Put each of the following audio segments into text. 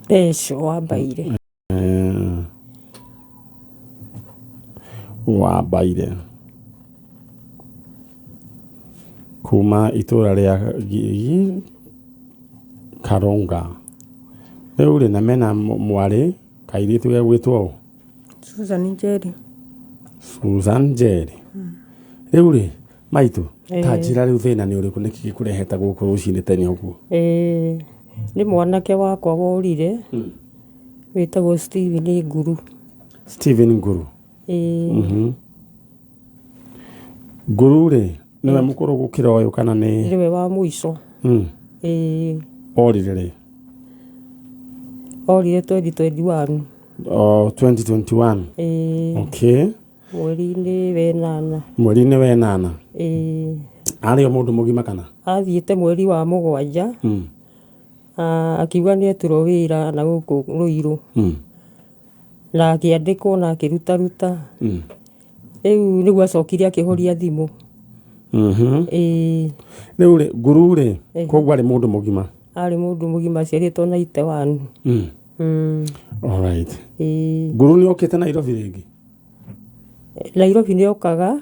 Eco wambaire. Wambaire. Kuma itura ria Karonga. Riu ri na mena mwari kairitu ge gwitwo Susan Jerry. Susan Jerry. Riu ri maitu tajira riu thina ni uriku niki gikureheta guku rucini tene uguo. Ni mwanake wakwa worire. Witagwo Steven Nguru. Steven Nguru. Nguru ri niwe mukuru gukira uyu kana ni niwe wa muico. Orire ri. Orire 2021. 2021. Okay. Mweri-ini wenana. Mweri-ini wenana. Ari o mundu mugima kana? Athiite mweri wa mugwanja. Akiuga ni etirwo wira na guku Ruiru. Na akiandikwo na akirutaruta. Riu niguo acokire akihoria thimu. Riu ri Nguru ri koguo ari mundu mugima. Ari mundu mugima aciaritwo na ite wanu. All right. Nguru ni okite Nairobi ringi? Nairobi ni okaga.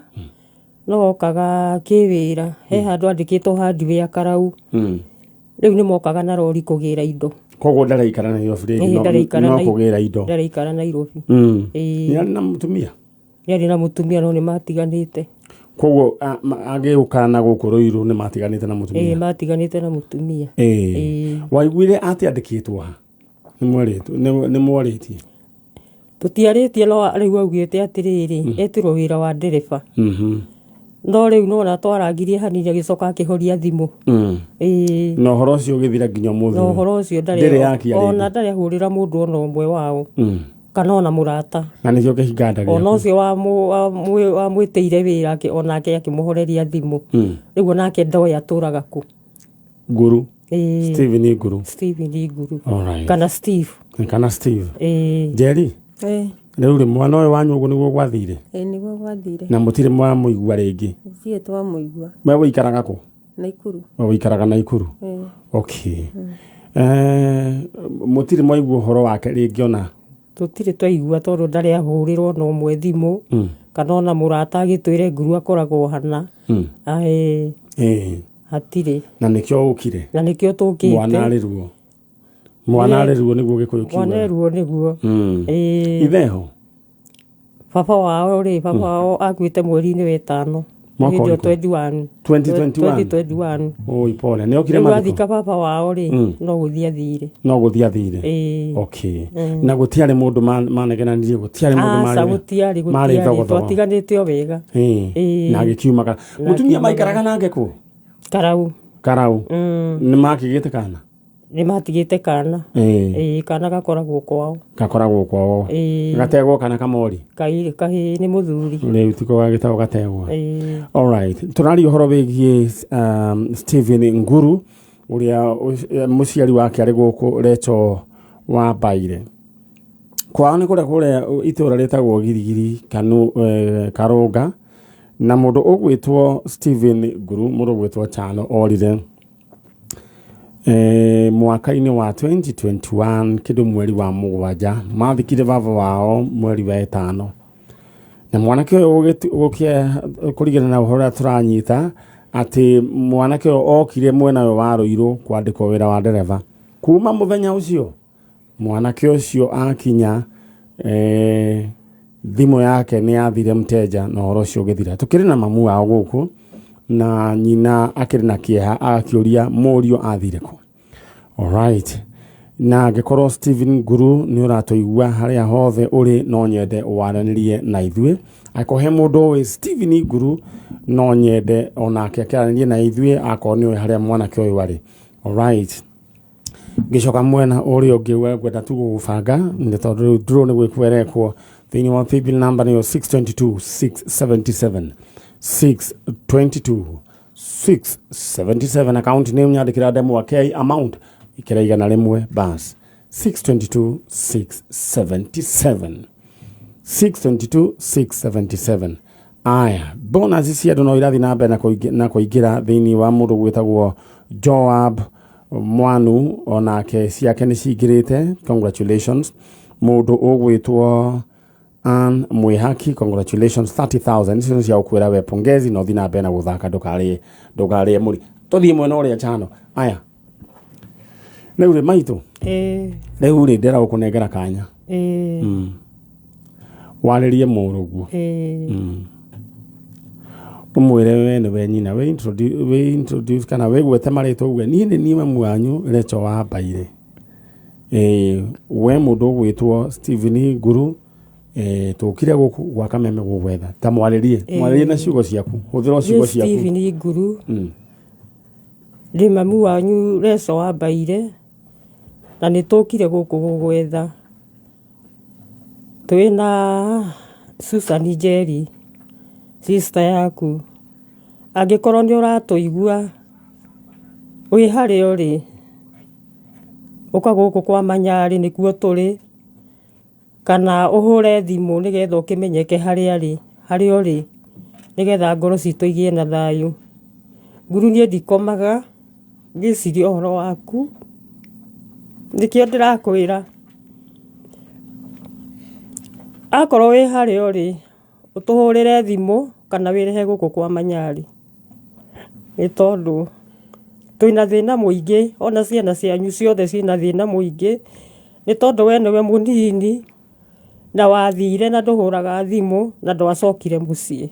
No okaga kiwira. He handu andikitwo hardware Karau. Riu ni mokaga na rori kugira indo. Koguo ndaraikara Nairobi ringi no kugira indo. Ndaraikara Nairobi. Ni ari na mutumia? Ni ari na mutumia no ni matiganite. Koguo agiuka na guku Ruiru ni matiganite na mutumia? Matiganite na mutumia. Waiguire ati andikitwo ha? Ni mwaritie? Tutiaritie no riu augite atiriri etirwo wira wa ndereba. No riu no na twarangirie hanini agicoka akihoria thimu. No horo ucio ugithira nginya muthu. No horo ucio ndari ona ndari ahurira mundu ona umwe wao. Kana ona murata. Na nikio kihinga ona ucio wa mwitire wira onake akimuhoreria thimu. Riu nake ndoya turaga ku. Nguru. Steven Nguru. Steven Nguru. Alright. Kana Steve. Kana Steve. Jerry. Riu ri mwana uyu wanyu ugu niguo gwathire? Niguo gwathire. Na mutire mwa muigua ringi? Thie twa muigua. Mwe wikaraga ku? Naikuru. Wikaraga Naikuru? Okay. Mutire mwaigua horo wake ringi ona? Tutire twaigua tondu ndari ahurirwo no mwe thimu. Kana ona murata agitwire Nguru akoragwo hana. Hatire. Na nikio ukire? Na nikio tukite. Mwana arirwo niguo gikuyu kiuga? Mwana arirwo niguo. Itheho? Papa wao akuite mweri-ini wetano. Mwaka wa 2021. Oi pole. Ni okire mathiko? Wathika papa wao no guthia thire. No guthia thire. Okay. Na gutiari mundu manegenanirie gutiari mundu mari. Gutiari. Twatiganite o wega. Na agikiumaga. Mutumia maikaraga nake ku? Karau. Ni makigite kana? Ni matigite kana. Kana gakoragwo kwao. Gategwo kana kamori? Kahi ni muthuri. Riu tiko gagitagwo gategwo. All right. Turari uhoro wigie Steven Nguru uria muciari wake ari guku Recho wa Baire. Kwao ni kuria itura retagwo Girigiri kanu Karonga na mundu ugwitwo Steven Nguru mundu ugwitwo Chano orire mwaka-ini wa 2021 kidu mweri wa mugwanja mathikire baba wao mweri wa etano na mwanake ugukia kurigana na uhora turanyita ati mwanake okire mwena wa Ruiru kwandikwo wira wa ndereva kuma muthenya ucio mwanake ucio akinya thimu yake ni athire mteja na uhoro ucio ugithira tukiri na mamu wao guku na nyina akiri na kieha akiuria murio athire ku. Alright. Na ngekoro Steven Nguru ni uratoigua haria hothe uri no nyende waranirie na ithue akohe mundu we Steven Nguru no nyende onake akiaranirie na ithue akoni we haria mwanake uyu ari. Alright. Gicoka mwena uri ungi we gwenda tu gubanga ni tondu ndro ni gwikwerekwo thini wa people number ni 622-677 account name nyandikira demo wa K amount ikiraiga na rimwe bas 622-677 aya bonus cia dono irathi na mbere na kuingira thini wa mundu gwitagwo Joab mwanu onake ciake nĩ cingĩrĩte. Congratulations. Mũndũ ũgwĩtwo Ann Mwihaki, congratulations, 30,000 icio cia ũkwĩra we pongezi no thina mbere na gũthaka ndũkarĩe mũri. Tũthiĩ mwena ũrĩa chano. Aya, rĩu rĩ maitũ, rĩu rĩ ndĩra gũkũnengera kanya warĩrie mũrũguo umwĩre we nĩwe nyina, we introduce kana we gwete marĩtwa uge niĩ nĩ niĩ mamu wanyu Rachel wa Mbaire. We mũndũ ũgwĩtwo Stephen Nguru, tũkire gũkũ gwa Kameme gũgwetha ta mwarĩrie na ciugo ciaku, hũthĩra ciugo ciaku. Stephen Nguru ndĩ mamu wanyu Rachel wa Mbaire na nĩ tũkire gũkũ gũgwetha. Twĩna Susan Jerry sister yaku, angĩkorwo nĩ ũratũigua wĩ harĩa ũrĩ, ũka gũkũ kwa Manyarĩ nĩkuo tũrĩ, kana ũhũre thimũ nĩgetha ũkĩmenyeke harĩa ũrĩ, nĩgetha ngoro citũ igĩe na thayũ. Nguru niĩ ndikomaga ngĩciria ũhoro waku, nĩkĩo ndĩrakwĩra akorwo wĩ harĩa ũrĩ ũtũhũrĩre thimũ kana wĩrehe gũkũ kwa Manyarĩ, nĩ tondũ twĩna thĩna mũingĩ, ona ciana cianyu ciothe ciĩna thĩna mũingĩ, nĩ tondũ we nĩwe mũnini na wathire na ndũhũraga thimũ na ndwacokire mũciĩ.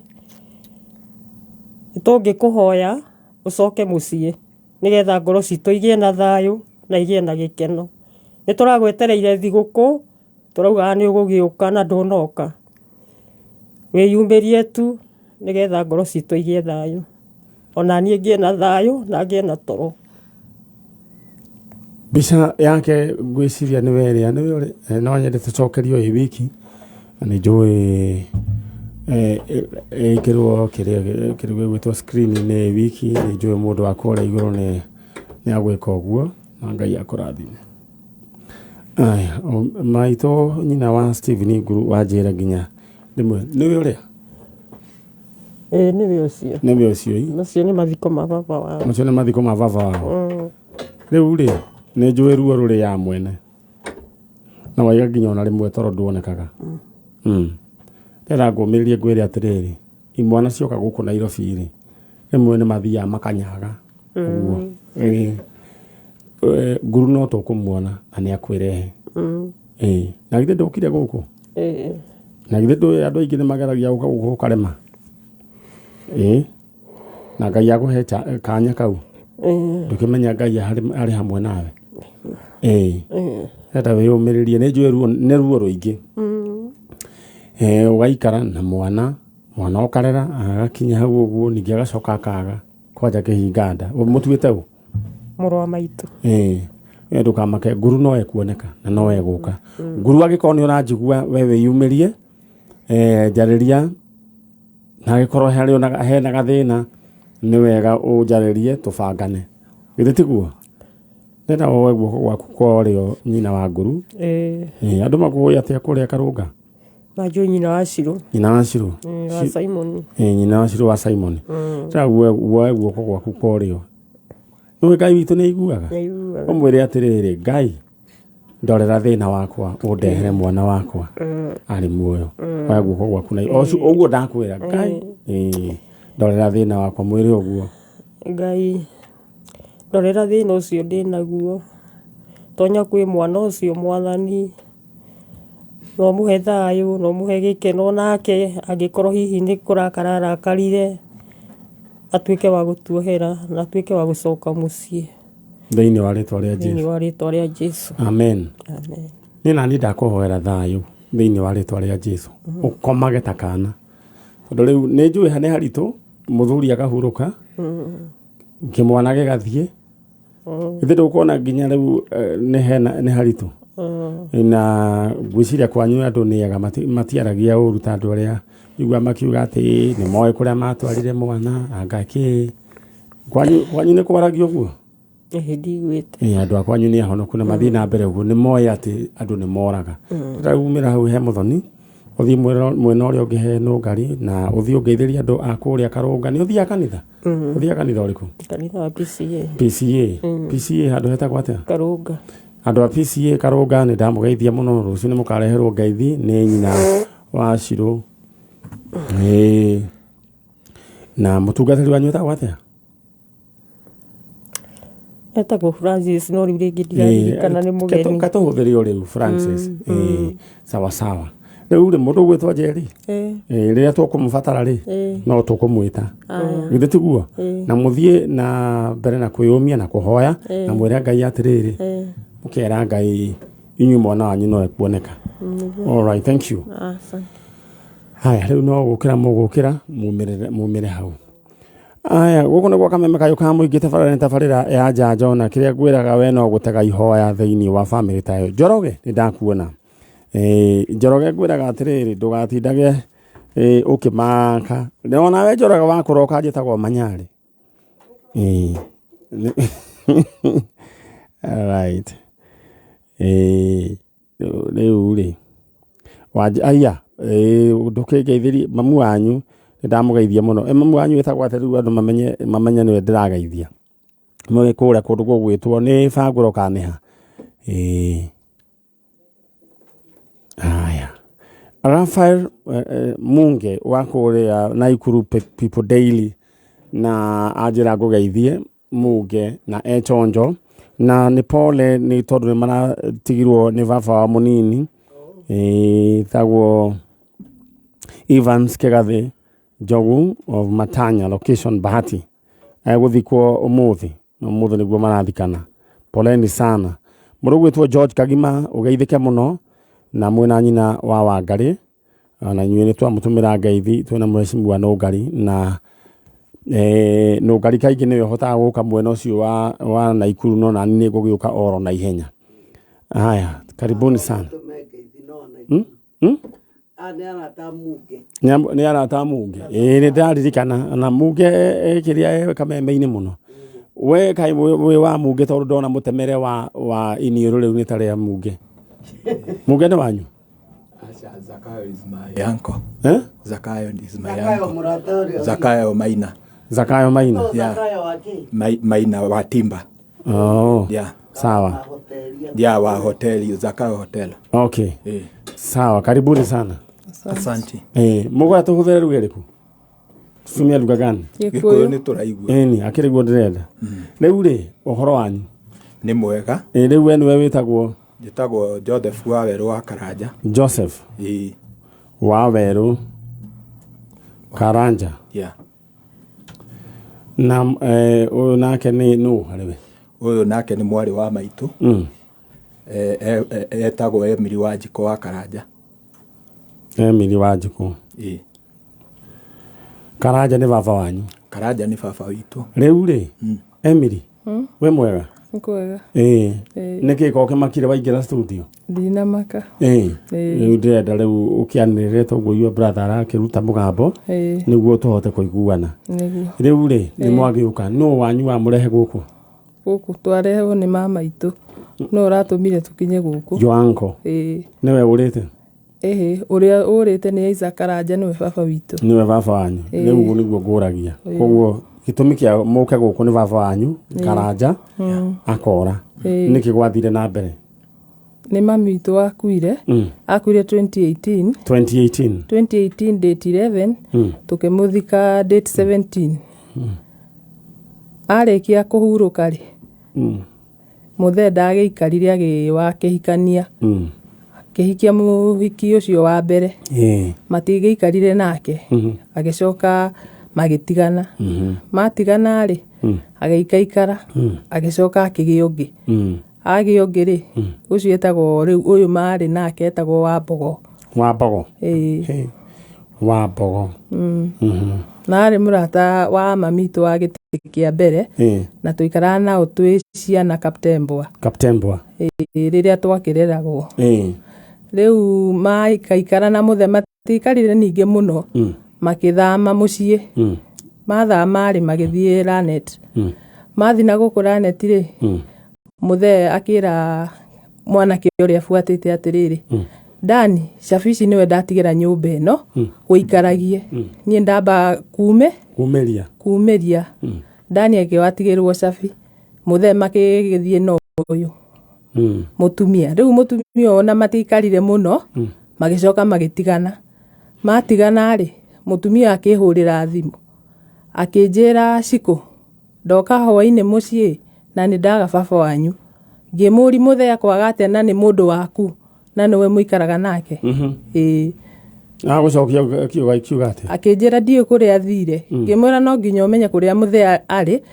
Tũngĩkũhoya ũcoke mũciĩ nĩgetha ngoro citũ igĩe na thayũ na igĩe na gĩkeno. Nĩ tũragwetereire thigũkũ, tũrauga nĩ ũgũgĩũka na ndũnoka. Wĩyumĩrie tu nĩgetha ngoro citũ igĩe thayũ, ona niĩ ngĩe na thayũ na ngĩe na toro. Mbica yake ngwĩciria nĩ we ũrĩ, no nyende tũcokerio ĩ wiki, nĩ njũĩ ĩkĩrwo kĩrĩa gwĩtwo screen-inĩ wiki, nĩ njũĩ mũndũ wa kũrĩa igũrũ nĩ agwĩka ũguo na Ngai akũrathime. Aya, maitũ nyina wa Stephen Nguru wanjĩra nginya rĩmwe nĩwe ũrĩa? Nĩwe ũcio. Nĩwe ũcio. Macio nĩ mathiko ma baba wao. Macio nĩ mathiko ma baba wao. Rĩu rĩ nĩ njũĩ ruo rũrĩ ya mwene na waiga nginya ona rĩmwe toro nduonekaga. Ndĩra ngũmĩrĩrie ngwĩre atĩrĩrĩ, imwana cioka gũkũ Nairobi rĩ rĩmwe nĩ mathiaga makanyaga ũguo. Nguru no tũkũmuona na nĩ akwĩrehe. Na githĩ ndũkire gũkũ? Na githĩ andũ aingĩ nĩ mageragia gũka gũkũ karema? Na Ngai agũhe kanya kau, ndũkĩmenya Ngai arĩ hamwe nawe. Henda wĩyũmĩrĩrie, nĩ njũĩ nĩ ruo rũingĩ. Ũgaikara na mwana ũkarera agakinya hau ũguo, ningĩ agacoka akaga kwanja kĩhinga nda. Mũtuĩte ũ? Mũrũ wa maitũ. Ndũkamake, Nguru no ekuoneka na no egũka. Nguru agĩkorwo nĩ ũranjigua we wĩyumĩrie, njarĩria na agĩkorwo hena gathĩna nĩ wega ũnjarĩrie tũbangane. Githĩ tiguo? Ndĩrenda woe guoko gwaku kwa ũrĩo nyina wa Nguru. Andũ makũĩ atĩa kũrĩa Karũnga? Manjũ nyina wa Shirũ. Nyina wa Shirũ. Wa Simon. Nyina wa Shirũ wa Simon. Ndĩrenda woe guoko gwaku kwa ũrĩo. Nũĩ Ngai witũ nĩ aiguaga? Ũmwĩre atĩrĩrĩ, Ngai ndorera thĩna wakwa ũndehere mwana wakwa arĩ muoyo. Woe guoko gwaku na ũguo ndakwĩra, Ngai ndorera thĩna wakwa, mwĩre ũguo. Ngai ndorera thĩna ũcio ndĩ naguo, tonya kwĩ mwana ũcio Mwathani, no mũhe thayũ, no mũhe gĩkeno, nake angĩkorwo hihi nĩ kũrakara arakarire atuĩke wa gũtuohera na atuĩke wa gũcoka mũciĩ. Thĩinĩ wa rĩĩtwa rĩa Jesũ. Amen. Niĩ naniĩ ndakũhoera thayũ thĩinĩ wa rĩĩtwa rĩa Jesũ. Ũkomage ta kana. Tondũ rĩu nĩ njũĩ nĩ haritũ, mũthuri akahurũka, kĩmwana gĩgathiĩ. Githĩ ndũkuona nginya rĩu nĩ haritũ. Na ngwĩciria kwanyu andũ nĩ ega matiaragia ũru ta andũ arĩa igua makiuga atĩ nĩ moĩ kũrĩa matwarire mwana angakĩ. Kwanyu nĩ kwaragio ũguo? Ndigwĩte. Andũ a kwanyu nĩ ahonoku na mathiĩ na mbere ũguo, nĩ moĩ atĩ andũ nĩ moraga. Ndĩraumĩra hau he mũthoni uthi mwena uria ungihe no ngari na uthi ungeithiria andu akuria Karunga ni uthia kanitha uthia kanitha uriku kanitha wa PCA PCA handu hetagwo atia Karunga andu a PCA Karunga ni ndamugeithia muno rucio ni mukareherwo ngeithi ni nyina wa Shiro na mutungatari wanyu etagwo atia etagwo Francis no riu ringi ndirarikana ni mugeni katuhuthiri uriu Francis sawa sawa riu ri mundu gwitwa Jerry riria tukumubatara ri no tukumwita githe tiguo na muthie na mbere na kwiyumia na kuhoya na mwira Ngai atiriri ukera Ngai inyu mwana wanyu no ekuoneka all right thank you haya riu no gukira mumire hau aya guko ne gwaka meme kayo ka muingi tabarira ya njanjo na kiria gwiraga we no gutega ihoya thiini wa family tayo Njoroge ni ndakuona Njoroge gwiraga atiriri ndugatindage ukimaka ndona we Njoroge wa kuroka njitagwo Manyari all right riu ri aya ndukigeithiri mamu wanyu ndamugeithia muno mamu wanyu etagwo ateru andu mamenya niwe ndirageithia mwe kuria kundu gugwitwo ni Banguro kaniha aya Rafael Munge wa kuria Naikuru People Daily na ajira ngugeithie Munge na echonjo na ni pole ni tondu ni maratigirwo ni baba wa munini tagwo Evans Kegathe Jogu of Matanya location Bahati guthikwo umuthi niguo marathikana poleni sana murugwitwo George Kagima ugeithike muno na mwena nyina wa Wangari na nyuĩ nĩ twamutumĩra ngeithi twĩna mheshimiwa wa Nũngari na Nũngari kaingĩ nĩwe hotaga gũka mwena ũcio wa Naikuru no na nĩ gũgĩũka oro na ihenya. Haya, karibuni sana. Nĩ arata Munge. Nĩ ndaririkana na Munge kĩrĩa kameme-inĩ mũno. We kai we wa Munge tondũ ndona mũtemere wa iniũrũ rĩu nĩ tarĩa Munge. Munge nĩ wanyu? Zakayo is my uncle. Zakayo is my uncle. Zakayo Maina. Zakayo Maina. Yeah. Maina wa Timba. Oh. Yeah. Sawa. Yeah, wa hoteli, Zakayo Hotel. Okay. Sawa, karibuni sana. Asante. Mugo atuhuthere lugha iriku? Tumia lugha gani? Gikuyu ni turaigua. Ni akiriguo ndirenda. Riu ri uhoro wanyu ni mwega. Riu we niwe witagwo? Njitagwo Joseph Waweru wa Karanja. Joseph Waweru Karanja. Yeah. Na uyu nake ni nu hariwe? Uyu nake ni mwari wa maitu. Etagwo Emiri Wanjiko wa Karanja. Emiri Wanjiko. Karanja ni baba wanyu? Karanja ni baba witu. Riu ri Emiri we mwega? Nkwega. Niki koke makire waingira studio? Ndina maka. Riu ndirenda riu ukianirire toguo your brother arakiruta mugambo niguo tuhote kuiguana. Riu ri ni mwagiuka no wanyu wa murehe guku? Guku twarehewo ni mama itu. No ratumire tukinye guku. Your uncle? Niwe urite? Uria urite ni Isaac Karanja niwe baba witu. Niwe baba wanyu. Riu niguo nguragia. Koguo gitumi kia muke guku ni baba wanyu Karanja akora. Niki gwathire na mbere? Ni mami witu akuire. Akuire 2018. 2018 date 11. Tukimuthika date 17. Arekia kuhuruka ri. Muthe ndagĩikarire agĩwakĩhikania. Akihikia muhiki ucio wa mbere. Matigĩikarire nake. Agĩcoka magĩtigana. Matigana ri. Agĩikaikara. Agĩcoka akĩgĩa ũngĩ. Agĩa ũngĩ ri. Ucio etagwo rĩu ũyũ marĩ nake etagwo Wambogo. Wambogo. Wambogo. Na arĩ mũrata wa mami tu wa gĩtĩ kĩa mbere. Na tuikara nao twĩ ciana Kaptembwa. Kaptembwa. Rĩrĩa twakĩreragwo. Rĩu maikaikara na muthe matikarire ningĩ mũno. Makĩthama mũciĩ. Mathama rĩ magĩthiĩ Lanet. Mathi na gũkũ Lanet rĩ. Muthe akĩra mwanake ũrĩa afuatĩte atĩrĩrĩ. Dani shafici niwe ndatigera nyumba ino guikaragie nie ndamba kumeria Dani akiwatigirwo shafi muthema kigithie no uyu mutumia riu mutumia ona matikarire muno magicoka magitigana matigana ri mutumia akihurira thimu akinjira Ciko ndoka hwaini mucii na ni ndaga baba wanyu ngimuri muthea kwagate na ni mundu waku na niwe muikaraga nake gucokia kiugate akinjira ndie kuria athire ngimwira no nginya umenye kuria muthea ari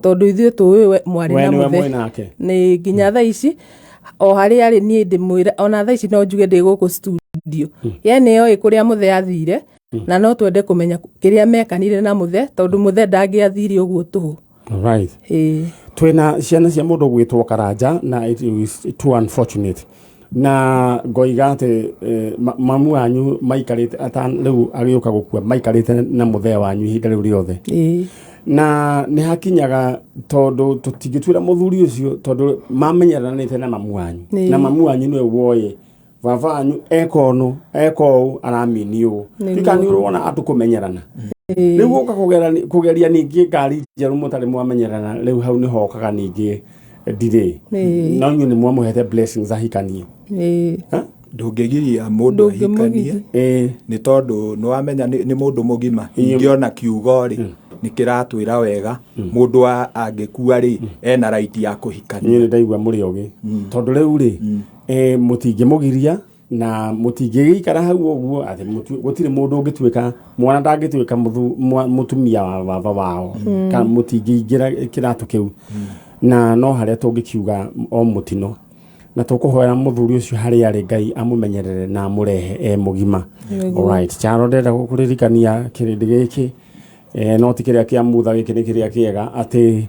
tondu ithuĩ tũĩ mwari na mũthe ni nginya thaa ici o hari ari nie ndimwira ona thaa ici no njuge ndi guku studio yene yo ikuria muthe athire na no twende kumenya kiria mekanire na muthe tondu muthe ndangiathire uguo tuhu. Right. Twina ciana cia mundu gwitwo Karanja na it is too unfortunate na ngoigate mamu wanyu maikarite atan riu agiuka gukua maikarite na muthe wanyu ihinda riu riothe na ni hakinyaga tondu tutigitwira muthuri ucio tondu mamenyeranite na mamu wanyu na mamu wanyu niwe woye baba wanyu eko aramini u tikani urona atu kumenyerana riu uka kugeria ningi ngari njeru mutari mwamenyerana riu hau ni hokaga ningi ndire no nyu ni mwamuhete blessings ahikanie ndungigiria mundu ahikanie ni tondu no amenya ni mundu mugima ingiona kiugo ri nikiratwira wega mundu angikua ri ena right ya kuhikania ni ndaigua muri ogi tondu riu ri mutingimugiria na mutingigikara hau uguo ati gutire mundu ungitwika mwana ndangitwika mutumia wa baba wao kana mutingigira kiratu kiu na no haria tungikiuga o mutino na tukuhoera muthuri ucio hari ari Ngai amumenyerere na amurehe mugima. Alright, charo ndenda gukuririkania kirindi giki no tikiria kia mutha giki ni kiria kiega ati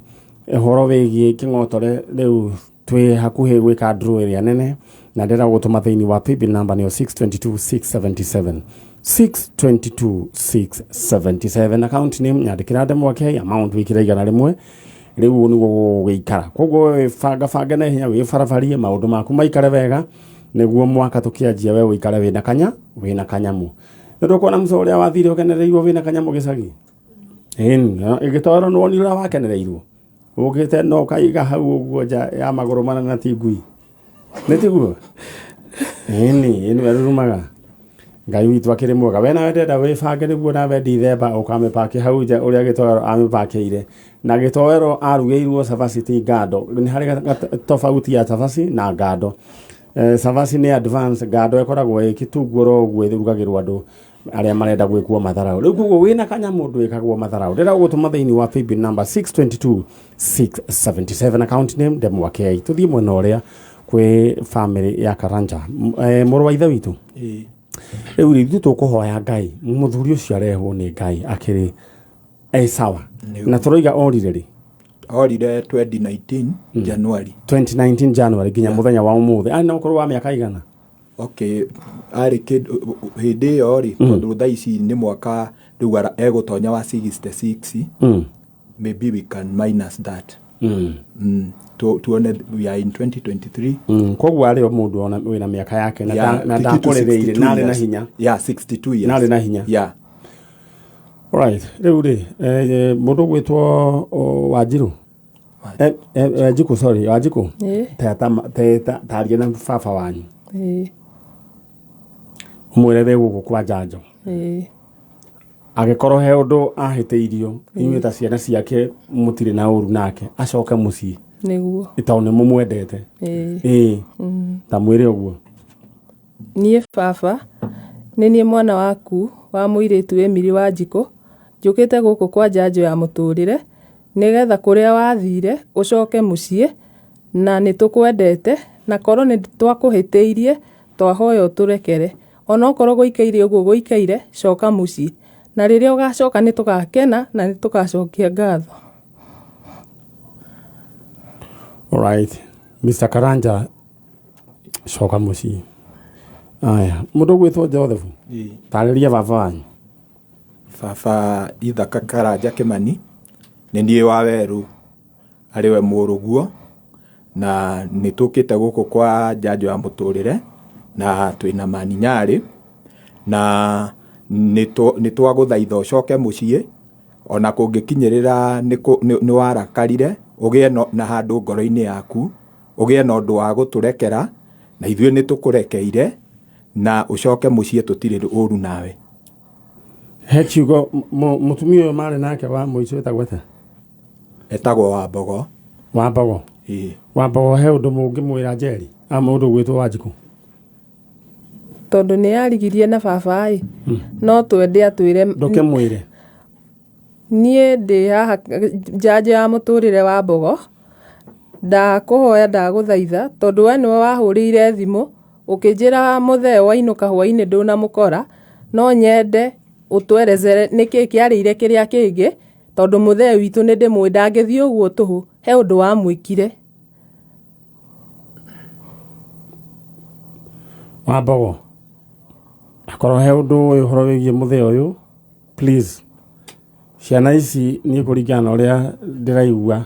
horo wigie kingotore riu twi hakuhi gwika draw area nene na ndenda gutuma thiini wa PIB number ni 622677 622677 account name nyandikira ndemo ke amount wikira igana rimwe riu ni gugikara koguo fanga na hinya wi farafarie maundu maku maikare wega niguo mwaka tukianjia we wikare wina kanyamu ndio kuona mzoria wathire ukenereirwo wina kanyamu gicagi igitoro no ni ura wakenereirwo ugite no kaiga hau uguo ja ya maguru mana na tigui netiguo eni werurumaga Ngai witu akiri mwega wena wendenda wifange niguo na wendi themba ukamepaki hau ja uria gitoro amepakiire na gitowero arugeirwo savacity ngado ni hari tofauti ya savasi na ngado savasi ni advance ngado ekoragwo ikitunguro gwithurugagirwo andu aria marenda gwikwo matharau riu kuguo wina kanyamu ndwikagwo matharau ndira gutuma thiini wa PIB number 622677 account name demo wake tuthie mwena uria kwi family ya Karanja muru wa ithe witu riu rithu tukuhoya Ngai muthuri ucio arehwo ni Ngai akiri sawa na turoiga orire 2019 January 2019 January ginya muthenya wa umuthi na ukorwo wa miaka igana ari kid hindi yo ri tondu thaa ici ni mwaka riu egutonya wa 66 maybe we can minus that tuone we are in 2023 koguo ari o mundu ona wina miaka yake na ndakurereire nari na hinya 62 years nari na hinya alright riu ri mundu gwitwo Wanjiru Wanjiku sorry Wanjiku taria na baba wanyu umwirere guku kwa njanjo agikorwo he undu ahiteirio inyuĩ ta ciana ciake mutire na uru nake acoke mucii niguo itaone mumwendete ta mwire uguo nie baba ni nie mwana waku wa muiritu Emily Wanjiku njukite guku kwa njanjo ya muturire nigetha kuria wathire ucoke mucii na nitukwendete na korwo ni twakuhiteirie twahoya uturekere ona okorwo guikaire uguo guikaire coka mucii na riria ugacoka ni tugakena na ni tugacokia ngatho. Alright, Mr. Karanja coka mucii aya mundu gwitwo Joseph tariria baba wanyu baba Ithaka Karanja Kimani ni ndie wa weru ariwe muruguo na nitukite guku kwa njanjo ya muturire na twina maninyari na nitwaguthaitha ucoke mucii ona kungikinyirira ni warakarire ugie na handu ngoro-ini yaku ugie na undu wa guturekera na ithuĩ nitukurekeire na ucoke mucii tutire uru nawe. He kiugo mutumia uyu mari nake wa muico etagwo Wambogo. Wambogo he undu mungimwira Njeri mundu gwitwo Wanjiku? Tondu ni arigirie na baba no twende atwire ndukimwire nie ndi haha njanjo ya muturire wa Mbogo ndakuhoya ndaguthaitha tondu we niwe wahurire thimu ukinjira mutheo wainuka hwaini nduna mukora no nyende utwerezere niki kiarire kiria kingi tondu mutheo witu ni ndimwe ndangithii uguo tuhu he undu wa mwikire. Wambogo akorwo he undu uhoro wigie mutheo uyu please ciana ici ni kuringana na uria ndiraigua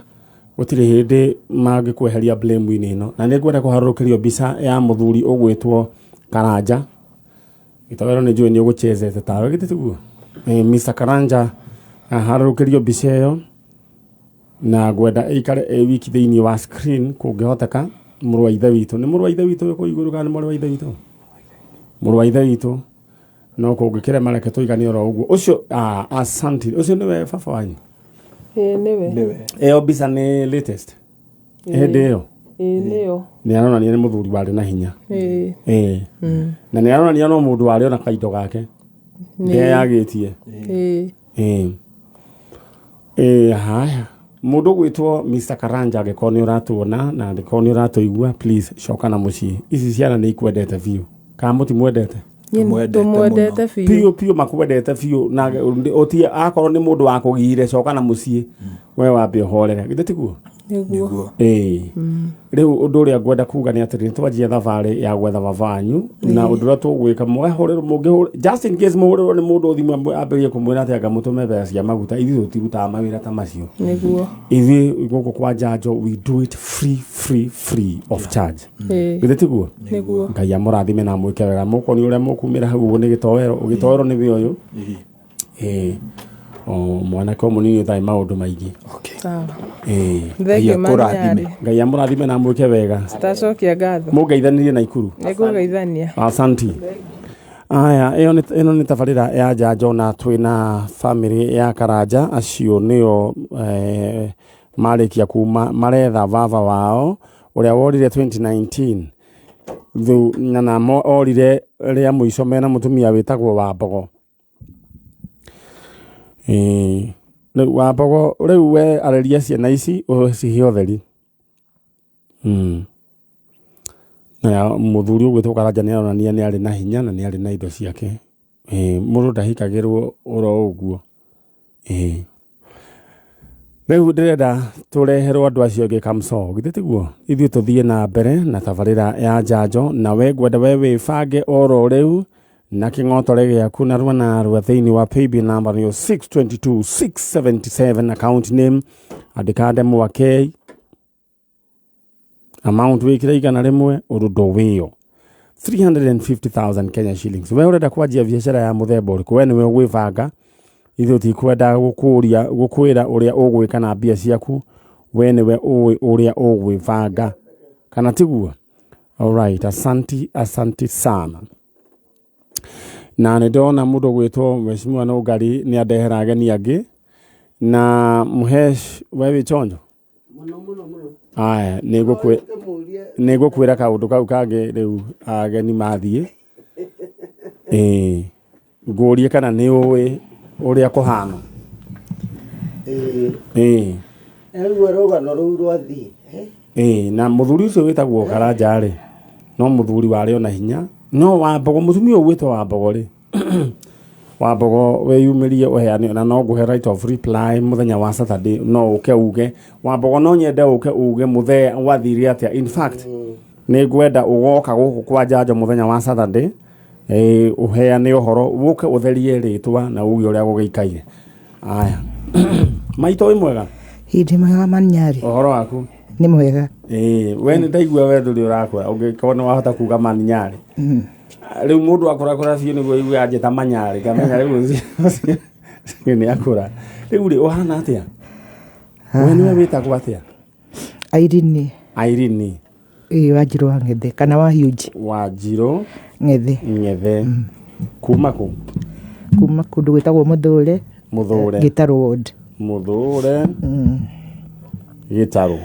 gutiri hindi mangikweheria blame-ini ino na ni ngwenda kuharukirio mbica ya muthuri ugwitwo Karanja gitawero ni njui ni uguchezete tawe gitituguo Mr. Karanja harukirio mbica iyo na ngwenda ikare wiki thiini wa screen kungihoteka muru wa ithe witu ni muru wa ithe witu uko iguru kana muru wa ithe witu muru wa ithe witu no kungikire mareke tuigani oro uguo ucio asante ucio niwe baba wanyu niwe eyo mbica ni latest hindi iyo niyo ni aronania ni muthuri wari na hinya na ni aronania no mundu wari ona kaindo gake ndeyagitie haya mundu gwitwo Mr. Karanja agiko ni uratuona na ndiko ni uratuigua please coka na mucii ici ciana ni ikwendete biu ka muti mwendete tumwendete piu makwendete biu na otie akorwo ni mundu wa kugire coka na mucii we wambe uhorere githitiguo niguo riu undu uria ngwenda kuga ni atiri twanjie thavari ya gwetha babanyu na undu uria tugwika mwehorero mungihura just in case muhuriro ni mundu thimu ambirie kumwira ati anga mutume mbeca cia maguta ithi tutirutaga mawira ta macio niguo ithi guku kwa njanjo we do it free of charge githitiguo niguo ngai amurathime na mwike wega mukoni uria mukumira hau ni gitowero ni we uyu mwanake munini thai maundu maingi sawa thenge manyari ngai amurathime na mwike wega tacokia ngatho mungeithanirie na ikuru nigugeithania asante. Aya ino ni tabarira ya njanjo na twina family ya Karanja acio nio marikia kuma maretha baba wao uria worire 2019 na orire ria muico mena mutumia witagwo Wambogo. Wambogo riu we areria ciana ici ucihe utheri na muthuri ugwitwo Karanja ni aronania ni ari na hinya na ni ari na indo ciake mundu ndahikagirwo uro uguo riu ndirenda tureherwo andu acio ngi kamso githitiguo ithuĩ tuthie na mbere na tabarira ya njanjo na we ngwenda we wibange oro riu na king'otore giaku na rwa thiini wa paybill number yo 622677 account name andika Mwake amount wikire igana rimwe urudo wio 350,000 Kenya shillings. We urenda kwanjia biashara ya muthemba uriku we niwe gwibanga ithuĩ tikwenda gukwira uria ugwika na mbia ciaku we niwe uria ugwibanga kana tiguo. Alright, asante sana. Na ndona mundu gwitwo Mheshimiwa Nogari ni andehera ageni angi na muhesh wewe chonjo muno aya nigukwira kaundu kau kangi riu ageni mathie ngurie kana ni uwi uria kuhana Eruwe rogano rũu rwathi na muthuri ucio witagwo Karanja ri no muthuri wari ona hinya no Wambogo mutumia ugwitwo Wambogo ri Wambogo we yumirie uheane na no nguhe right of reply muthenya wa Saturday no uke uge Wambogo no nyende uke uge muthe wathiri atia in fact ni ngwenda ugoka guku kwa njanjo muthenya wa Saturday uheane uhoro uke utherie ritwa na uge uria gugeikaire aya maito imwega hindi mwega manyari uhoro waku Nĩ mwega. We nĩ ndaigua we ndũrĩ ũrakũra ũngĩkorwo nĩ wahota kuga maninyarĩ rĩu mũndũ akũrakũra biũ nĩguo igua anjĩta manyarĩ ngamenya rĩu nĩ akũra rĩu rĩ ũhana atĩa we nĩwe wĩtagwo atĩa Irene. Wanjirũ wa Ng'ethe kana wa Huge. Wanjirũ Ng'ethe. Kuma kũ? Kuma kũndũ gwĩtagwo Mũthũre. Gĩtarũ ward. Mũthũre. Gĩtarũ.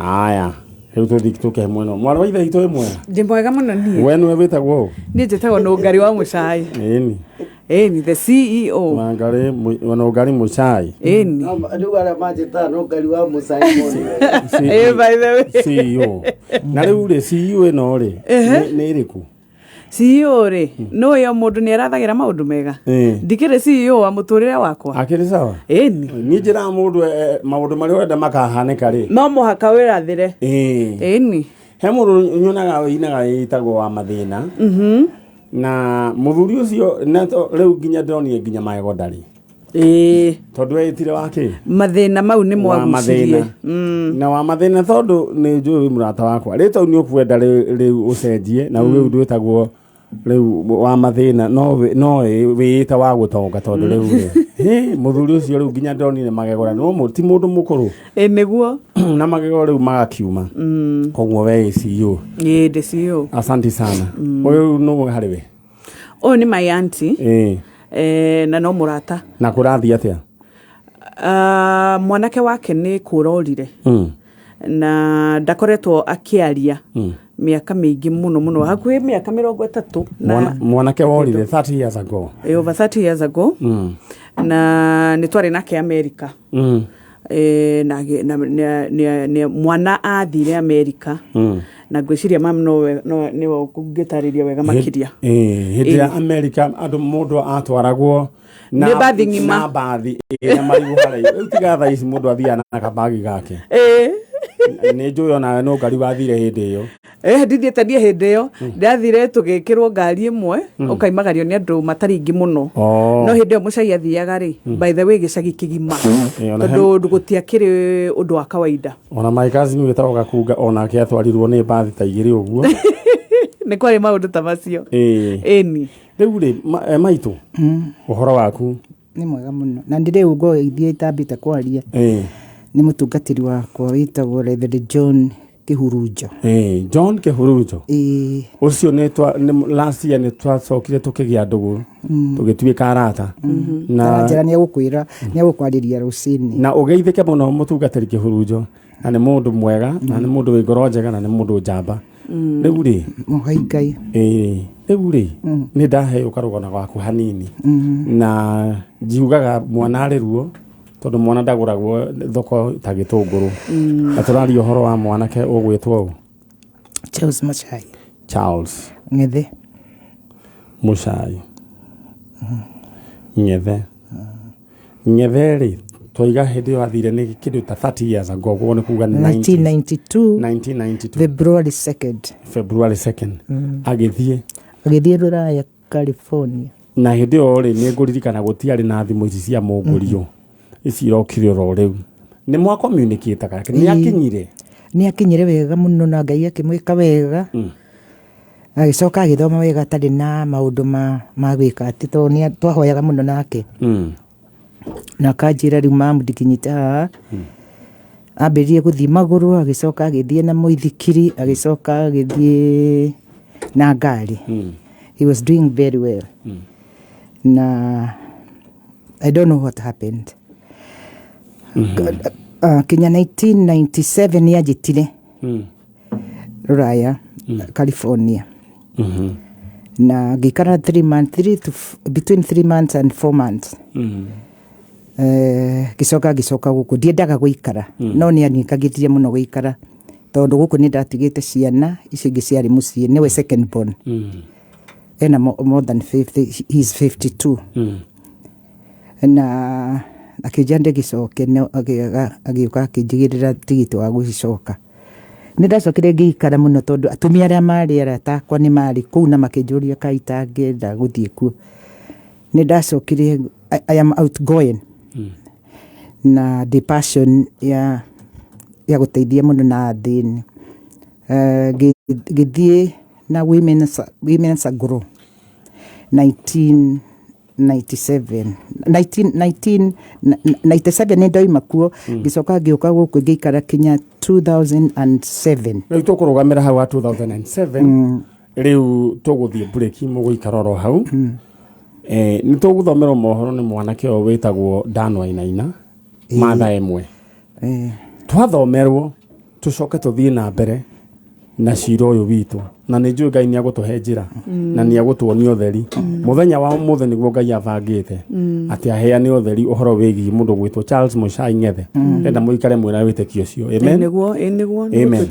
Aya. Rĩu tũthiĩ tũke mwena. Mwana wa ithe itũ ĩ mwega? Ndĩ mwega mũno niĩ. We nĩwe wĩtagwo ũũ? Niĩ njĩtagwo Nũngari wa Mũcai. Ĩni the CEO. Nũngari Mũcai. Ĩni. Rĩu arĩa manjĩtaga Nũngari wa Mũcai by the way. CEO. Na rĩu rĩ CEO ĩno rĩ nĩ ĩrĩkũ? CEO rĩ no yo mũndũ nĩ arathagĩra maũndũ mega. Ndikĩrĩ CEO wa mũtũrĩre wakwa. Akĩrĩ sawa? Ĩni. Niĩ njĩra mũndũ maũndũ marĩa wenda makahanĩka rĩ. No mũhaka wĩrathĩre. Ĩni. He mũndũ nyonaga wĩinaga wĩtagwo wa mathĩna. Na mũthuri ũcio rĩu nginya ndĩronire nginya magego ndarĩ. Tondũ wetire wake mathĩna mau nĩ mwagucirie. Na wa mathĩna tondũ nĩ njũĩ mũrata wakwa rĩtwa nĩ ũkwenda rĩu ũcenjie na rĩu ndwĩtagwo rĩu wa mathĩna no wĩĩta wa gũtonga tondũ rĩu mũthuri ũcio rĩu nginya ndĩronire magego no ti mũndũ mũkũrũ nĩguo na magego rĩu magakiuma koguo we CEO. Ndĩ CEO. Asante sana. Ũyũ nũ harĩ we? Ũyũ nĩ my auntie. Na no mũrata. Na kũrathiĩ atĩa? Mwanake wake nĩ kũrorire. Na ndakoretwo akĩaria mĩaka mĩingĩ mũno hakuhĩ mĩaka 30. Mwanake worire 30 years ago. Over 30 years ago. Na nĩ twarĩ nake America. Na mwana athire America. Na ngwĩciria mam no ngĩtarĩria wega makĩria. Hĩndĩ ya America andũ mũndũ atwaragwo na bathi ng'ima na bathi na marigũ harĩa rĩu tiga thaa ici mũndũ athiaga na kabagi gake. Nĩ njũĩ ona no ngari wathire hĩndĩ ĩyo. Ndithiĩte niĩ hĩndĩ ĩyo ndathire tũgĩkĩrwo ngari ĩmwe ũkaimagario nĩ andũ matarĩ ingĩ mũno. No hĩndĩ ĩyo mũcai athiaga rĩ by the way gĩcagi kĩgima tondũ gũtiakĩrĩ ũndũ wa kawaida. Ona my cousin wĩtagwo Gakunga onake atwarirwo nĩ bathi ta igĩrĩ ũguo. Nĩ kwarĩ maũndũ ta macio. Ĩni. Rĩu rĩ maitũ ũhoro waku? Nĩ mwega mũno na ndĩrĩ ũgo ithiĩ itambĩte kwaria. Nĩ mũtungatĩri wakwa wĩtagwo Reverend John Kĩhurunjo. John Kĩhurunjo. Ũcio nĩ last year nĩ twacokire tũkĩgĩa ndũgũ tũgĩtuĩka arata. Na njĩra nĩ egũkwĩra nĩ egũkwarĩria rũcinĩ. Na ũgeithĩke mũno mũtungatĩri Kĩhurunjo. Na nĩ mũndũ mwega na nĩ mũndũ wĩ ngoro njega na nĩ mũndũ njamba. Rĩu rĩ mũhaikai. Rĩu rĩ nĩ ndaheo karũgano gaku hanini. Na njiugaga mwana arĩ ruo tondũ mwana ndagũragwo thoko ta gĩtũngũrũ. Na tũraria ũhoro wa mwanake ũgwĩtwo ũũ? Charles Mũcai. Charles Ng'ethe Mũcai. Ng'ethe rĩ twiga hĩndĩ ĩyo athire nĩ kĩndũ ta 30 years ago ũguo nĩ kuga 1992 February 2nd agĩthiĩ Rũraya California. Na hĩndĩ ĩyo rĩ nĩ ngũririkana gũtiarĩ na thimũ ici cia mũngũrio ici irokire ro rĩu nĩ mwa communicate kaka nĩ akinyire wega mũno na Ngai akĩmwĩka wega. Agĩcoka agĩthoma wega atarĩ na maũndũ ma gwĩka atĩ tondũ nĩ twahoyaga mũno nake. Na kanjĩra rĩu mamũdikinyĩte haha ambĩrĩrie gũthiĩ magũrũ agĩcoka agĩthiĩ na mũithikiri agĩcoka agĩthiĩ na ngari. He was doing very well. Na I don't know what happened. Kinya 1997 nĩ anjĩtire Rũraya California. Na ngĩikara between 3 months and 4 months. Gĩcoka gũkũ ndiendaga gũikara no nĩ anyikagĩrire mũno gũikara tondũ gũkũ nĩ ndatigĩte ciana icio ingĩ ciarĩ mũciĩ nĩwe second born. Ena more than 50, he's 52. Na akĩnja ndĩgĩcoke agĩũka akĩnjigĩrĩra tigiti wa gũcicoka. Nĩ ndacokire ngĩikara mũno tondũ atumia arĩa marĩ arata akwa nĩ marĩ kũu na makĩnjũria kaĩ itangĩenda gũthiĩ kuo. Nĩ ndacokire I am outgoing. Na depression ya ya guteithia muno na thini githie na women's agro 1997 nä ndoima kuo gicoka ngĩũka gũkũ ngĩikara kinya 2007 rĩu tũkũrũgamĩra hau wa 2007 rĩu tũgũthiĩ break mũgũikara oro hau nĩ tũgũthomerwo mohoro nĩ mwanake ũyũ wĩtagwo Dan Wainaina mathaa ĩmwe twathomerwo tũcoke tũthiĩ na mbere na cira ũyũ witũ na nĩ njũĩ Ngai nĩ agũtũhe njĩra na nĩ agũtuonia ũtheri mũthenya wa ũmũthĩ nĩguo Ngai abangĩte atĩ aheane ũtheri ũhoro wĩgiĩ mũndũ gwĩtwo Charles Muchai Ng'ethe enda mũikare mwĩna wĩtĩkio ũcio amen nĩguo amen